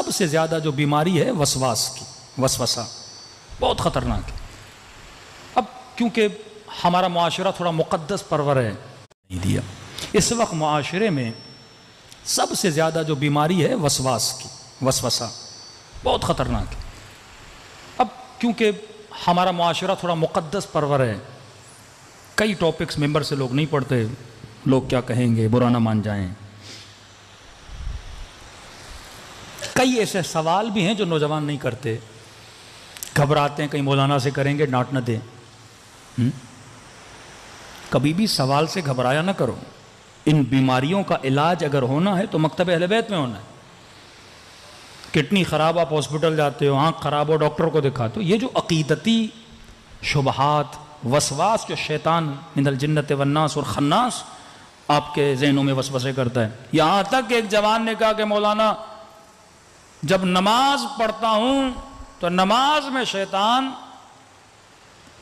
سب سے زیادہ جو بیماری ہے وسواس کی، وسوسہ بہت خطرناک ہے۔ اب کیونکہ ہمارا معاشرہ تھوڑا مقدس پرور ہے، نہیں دیا، اس وقت معاشرے میں سب سے زیادہ جو بیماری ہے وسواس کی، وسوسہ بہت خطرناک ہے۔ اب کیونکہ ہمارا معاشرہ تھوڑا مقدس پرور ہے، کئی ٹاپکس ممبر سے لوگ نہیں پڑھتے، لوگ کیا کہیں گے، برا نہ مان جائیں۔ کئی ایسے سوال بھی ہیں جو نوجوان نہیں کرتے، گھبراتے ہیں کہیں مولانا سے کریں گے ڈانٹ نہ دیں۔ کبھی بھی سوال سے گھبرایا نہ کرو۔ ان بیماریوں کا علاج اگر ہونا ہے تو مکتب اہل بیت میں ہونا ہے۔ کڈنی خراب آپ ہاسپٹل جاتے ہو، آنکھ خراب ہو ڈاکٹر کو دکھاتے ہو۔ یہ جو عقیدتی شبہات، وسواس جو شیطان من الجنت والناس اور خناس آپ کے ذہنوں میں وسوسے کرتا ہے، یہاں تک کہ ایک جوان نے کہا کہ مولانا جب نماز پڑھتا ہوں تو نماز میں شیطان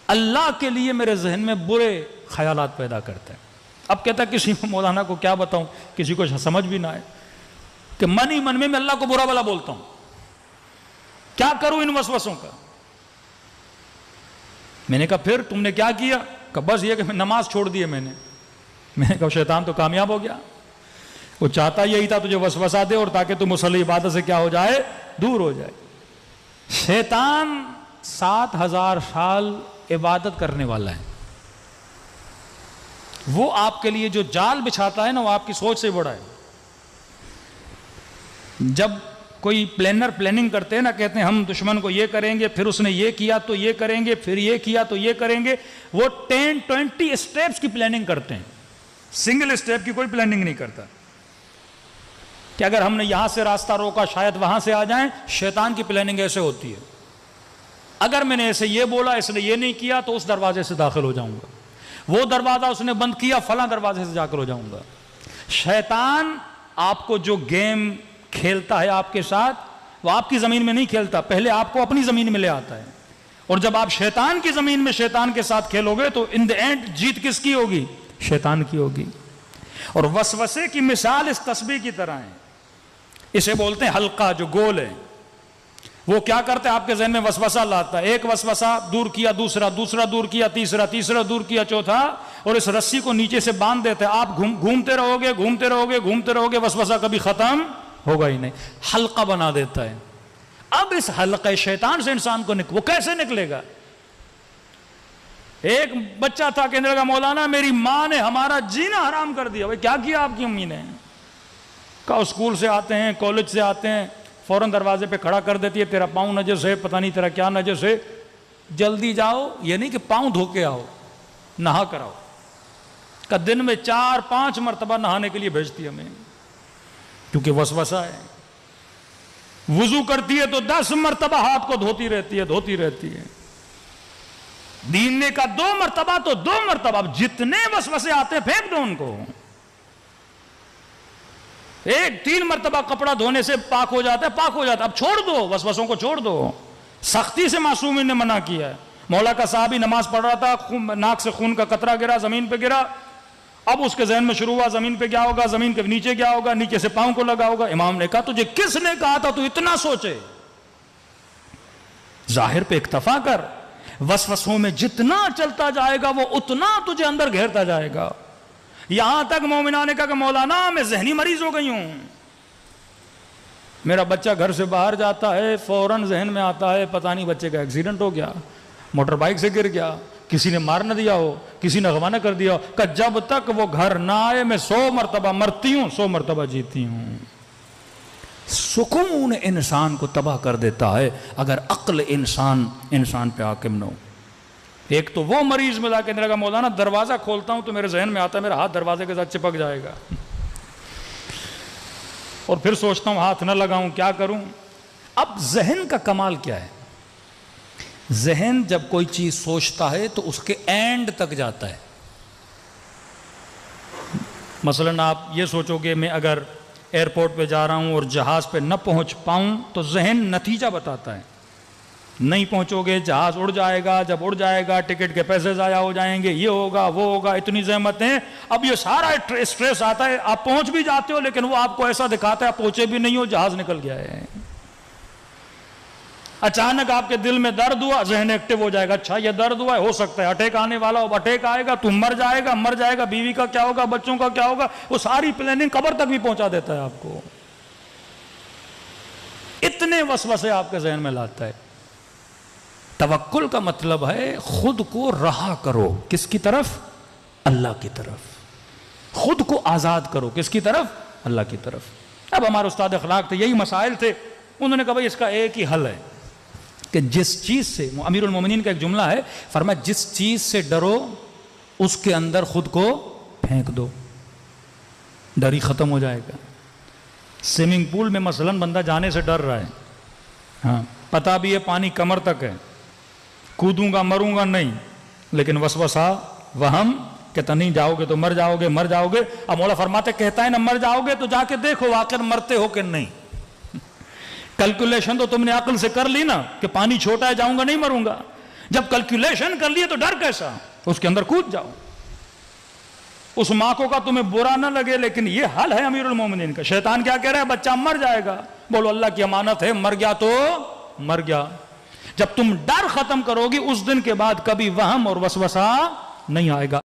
اللہ کے لیے میرے ذہن میں برے خیالات پیدا کرتا ہے۔ اب کہتا ہے کسی مولانا کو کیا بتاؤں، کسی کو سمجھ بھی نہ آئے کہ من ہی من میں اللہ کو برا بلا بولتا ہوں، کیا کروں ان وسوسوں کا؟ میں نے کہا پھر تم نے کیا کیا؟ کہ بس یہ کہ میں نماز چھوڑ دی ہے میں نے کہا شیطان تو کامیاب ہو گیا، وہ چاہتا یہی تھا تجھے وسوسہ دے اور تاکہ تم مصلی عبادت سے کیا ہو جائے، دور ہو جائے۔ شیطان 7000 سال عبادت کرنے والا ہے، وہ آپ کے لیے جو جال بچھاتا ہے نا وہ آپ کی سوچ سے بڑا ہے۔ جب کوئی پلینر پلاننگ کرتے ہیں نا، کہتے ہیں ہم دشمن کو یہ کریں گے، پھر اس نے یہ کیا تو یہ کریں گے، پھر یہ کیا تو یہ کریں گے، وہ 10-20 اسٹیپس کی پلاننگ کرتے ہیں، سنگل اسٹیپ کی کوئی پلاننگ نہیں کرتا کہ اگر ہم نے یہاں سے راستہ روکا شاید وہاں سے آ جائیں۔ شیطان کی پلاننگ ایسے ہوتی ہے، اگر میں نے ایسے یہ بولا، اس نے یہ نہیں کیا تو اس دروازے سے داخل ہو جاؤں گا، وہ دروازہ اس نے بند کیا فلاں دروازے سے جا کر ہو جاؤں گا۔ شیطان آپ کو جو گیم کھیلتا ہے آپ کے ساتھ، وہ آپ کی زمین میں نہیں کھیلتا، پہلے آپ کو اپنی زمین میں لے آتا ہے، اور جب آپ شیطان کی زمین میں شیطان کے ساتھ کھیلو گے تو ان دی اینڈ جیت کس کی ہوگی؟ شیطان کی ہوگی۔ اور وسوسے کی مثال اس تسبیح کی طرح ہے، اسے بولتے ہیں حلقہ جو گول ہے۔ وہ کیا کرتا ہے؟ آپ کے ذہن میں وسوسہ لاتا ہے، ایک وسوسہ دور کیا، دوسرا دور کیا، تیسرا دور کیا، چوتھا، اور اس رسی کو نیچے سے باندھ دیتے ہیں۔ آپ گھومتے رہو گے، وسوسہ کبھی ختم ہوگا ہی نہیں، حلقہ بنا دیتا ہے۔ اب اس حلقہ شیطان سے انسان کو وہ کیسے نکلے گا؟ ایک بچہ تھا کہنے لگا مولانا میری ماں نے ہمارا جینا حرام کر دیا۔ بھائی کیا کیا آپ کی امی نے؟ کہا اسکول سے آتے ہیں، کالج سے آتے ہیں، فوراً دروازے پہ کھڑا کر دیتی ہے، تیرا پاؤں نجس ہے، پتہ نہیں تیرا کیا نجس ہے، جلدی جاؤ۔ یہ نہیں کہ پاؤں دھو کے آؤ، نہا کر آؤ۔ کہ دن میں 4-5 مرتبہ نہانے کے لیے بھیجتی ہے ہمیں، کیونکہ وسوسہ ہے۔ وضو کرتی ہے تو 10 مرتبہ ہاتھ کو دھوتی رہتی ہے۔ دین نے کا 2 مرتبہ تو 2 مرتبہ، جتنے وسوسے آتے ہیں پھینک دو ان کو۔ 3 مرتبہ کپڑا دھونے سے پاک ہو جاتا ہے، اب چھوڑ دو، وسوسوں کو چھوڑ دو۔ سختی سے معصومین نے منع کیا ہے۔ مولا کا صحابی نماز پڑھ رہا تھا، ناک سے خون کا قطرہ گرا، زمین پہ گرا، اب اس کے ذہن میں شروع ہوا زمین پہ کیا ہوگا، زمین کے نیچے کیا ہوگا، نیچے سے پاؤں کو لگا ہوگا۔ امام نے کہا تجھے کس نے کہا تھا تو اتنا سوچے؟ ظاہر پہ اکتفا کر، وسوسوں میں جتنا چلتا جائے گا وہ اتنا تجھے اندر گھیرتا جائے گا۔ یہاں تک مومنان نے کہا کہ مولانا میں ذہنی مریض ہو گئی ہوں، میرا بچہ گھر سے باہر جاتا ہے فوراً ذہن میں آتا ہے پتہ نہیں بچے کا ایکسیڈنٹ ہو گیا، موٹر بائک سے گر گیا، کسی نے مار نہ دیا ہو، کسی نے اغوا نہ کر دیا ہو، کہ جب تک وہ گھر نہ آئے میں 100 مرتبہ مرتی ہوں 100 مرتبہ جیتی ہوں۔ سکون انسان کو تباہ کر دیتا ہے اگر عقل انسان پہ حاکم نہ ہو۔ ایک تو وہ مریض ملا کے لگا مولانا دروازہ کھولتا ہوں تو میرے ذہن میں آتا ہے میرا ہاتھ دروازے کے ساتھ چپک جائے گا، اور پھر سوچتا ہوں ہاتھ نہ لگاؤں، کیا کروں؟ اب ذہن کا کمال کیا ہے؟ ذہن جب کوئی چیز سوچتا ہے تو اس کے اینڈ تک جاتا ہے۔ مثلاً آپ یہ سوچو گے میں اگر ایئرپورٹ پہ جا رہا ہوں اور جہاز پہ نہ پہنچ پاؤں تو ذہن نتیجہ بتاتا ہے، نہیں پہنچو گے جہاز اڑ جائے گا، جب اڑ جائے گا ٹکٹ کے پیسے ضائع ہو جائیں گے، یہ ہوگا وہ ہوگا، اتنی زحمتیں۔ اب یہ سارا اسٹریس آتا ہے، آپ پہنچ بھی جاتے ہو لیکن وہ آپ کو ایسا دکھاتا ہے آپ پہنچے بھی نہیں ہو، جہاز نکل گیا ہے۔ اچانک آپ کے دل میں درد ہوا، ذہن ایکٹیو ہو جائے گا، اچھا یہ درد ہوا ہے، ہو سکتا ہے اٹیک آنے والا ہو، اٹیک آئے گا، تو مر جائے گا، بیوی کا کیا ہوگا، بچوں کا کیا ہوگا، وہ ساری پلاننگ قبر تک بھی پہنچا دیتا ہے آپ کو. اتنے وسوسے آپ کے ذہن میں لاتا ہے. توکل کا مطلب ہے خود کو رہا کرو، کس کی طرف؟ اللہ کی طرف. خود کو آزاد کرو، کس کی طرف؟ اللہ کی طرف. اب ہمارے استاد اخلاق تھے، یہی مسائل تھے، انہوں نے کہا بھائی اس کا ایک ہی حل ہے کہ جس چیز سے، امیر المومنین کا ایک جملہ ہے، فرمایا جس چیز سے ڈرو اس کے اندر خود کو پھینک دو، ڈر ہی ختم ہو جائے گا. سوئمنگ پول میں مثلا بندہ جانے سے ڈر رہا ہے، ہاں پتہ بھی ہے پانی کمر تک ہے، کودوں گا مروں گا نہیں، لیکن وسوسہ وہم کہتا نہیں جاؤ گے تو مر جاؤ گے. اب مولا فرماتے کہتا ہے نا مر جاؤ گے تو جا کے دیکھو واقعی مرتے ہو کہ نہیں. کیلکولیشن تو تم نے عقل سے کر لی نا کہ پانی چھوٹا ہے، جاؤں گا نہیں مروں گا. جب کیلکولیشن کر لیے تو ڈر کیسا؟ اس کے اندر کود جاؤ. اس ماں کو کا تمہیں برا نہ لگے، لیکن یہ حل ہے امیر المومنین کا. شیطان کیا کہہ رہا ہے؟ بچہ مر جائے گا. بولو اللہ کی امانت ہے، مر گیا تو مر گیا. جب تم ڈر ختم کرو گی اس دن کے بعد کبھی وہم اور وسوسہ نہیں آئے گا.